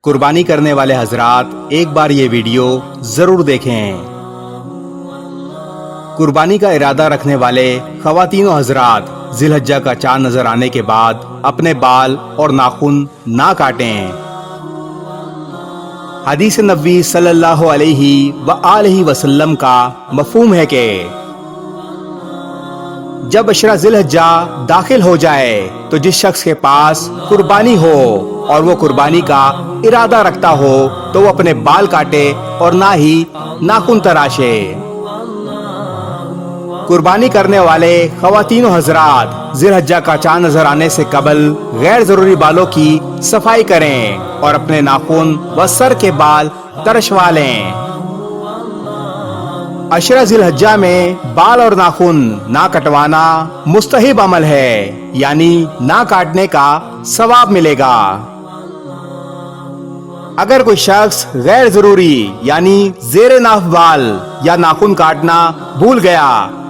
قربانی کرنے والے حضرات ایک بار یہ ویڈیو ضرور دیکھیں۔ قربانی کا ارادہ رکھنے والے خواتین و حضرات ذی الحجہ کا چاند نظر آنے کے بعد اپنے بال اور ناخن نہ کاٹیں۔ حدیث نبوی صلی اللہ علیہ وآلہ وسلم کا مفہوم ہے کہ جب عشرہ ذی الحجہ داخل ہو جائے تو جس شخص کے پاس قربانی ہو اور وہ قربانی کا ارادہ رکھتا ہو تو وہ اپنے بال کاٹے اور نہ ہی ناخن تراشے۔ قربانی کرنے والے خواتین و حضرات ذی الحجہ کا چاند نظر آنے سے قبل غیر ضروری بالوں کی صفائی کریں اور اپنے ناخن و سر کے بال ترشوا لیں۔ عشرہ ذی الحجہ میں بال اور ناخن نہ کٹوانا مستحب عمل ہے، یعنی نہ کاٹنے کا ثواب ملے گا۔ اگر کوئی شخص غیر ضروری یعنی زیر ناف بال یا ناخن کاٹنا بھول گیا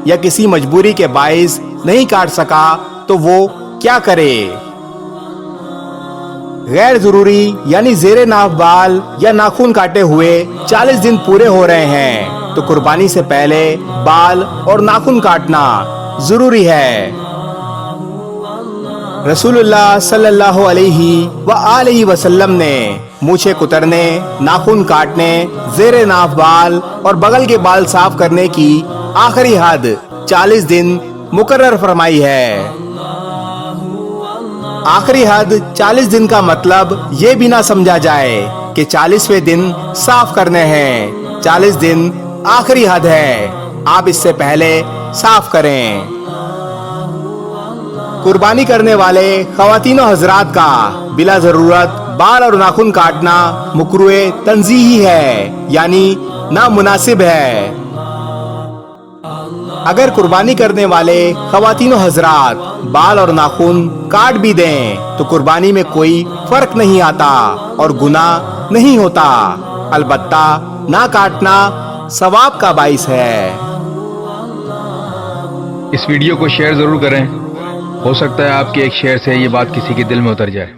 یا کسی مجبوری کے باعث نہیں کاٹ سکا تو وہ کیا کرے؟ غیر ضروری یعنی زیر ناف بال یا ناخن کاٹے ہوئے 40 دن پورے ہو رہے ہیں تو قربانی سے پہلے بال اور ناخن کاٹنا ضروری ہے۔ رسول اللہ صلی اللہ علیہ وآلہ وسلم نے مونچھیں کترنے، ناخن کاٹنے، زیر ناف بال اور بغل کے بال صاف کرنے کی آخری حد 40 دن مقرر فرمائی ہے۔ آخری حد 40 دن کا مطلب یہ بھی نہ سمجھا جائے کہ 40ویں دن صاف کرنے ہیں۔ 40 دن آخری حد ہے، آپ اس سے پہلے صاف کریں۔ قربانی کرنے والے خواتین و حضرات کا بلا ضرورت بال اور ناخن کاٹنا مکروہ تنزیہی ہے، یعنی نامناسب ہے۔ اگر قربانی کرنے والے خواتین و حضرات بال اور ناخن کاٹ بھی دیں تو قربانی میں کوئی فرق نہیں آتا اور گناہ نہیں ہوتا، البتہ نہ کاٹنا ثواب کا باعث ہے۔ اس ویڈیو کو شیئر ضرور کریں، ہو سکتا ہے آپ کے ایک شیئر سے یہ بات کسی کے دل میں اتر جائے۔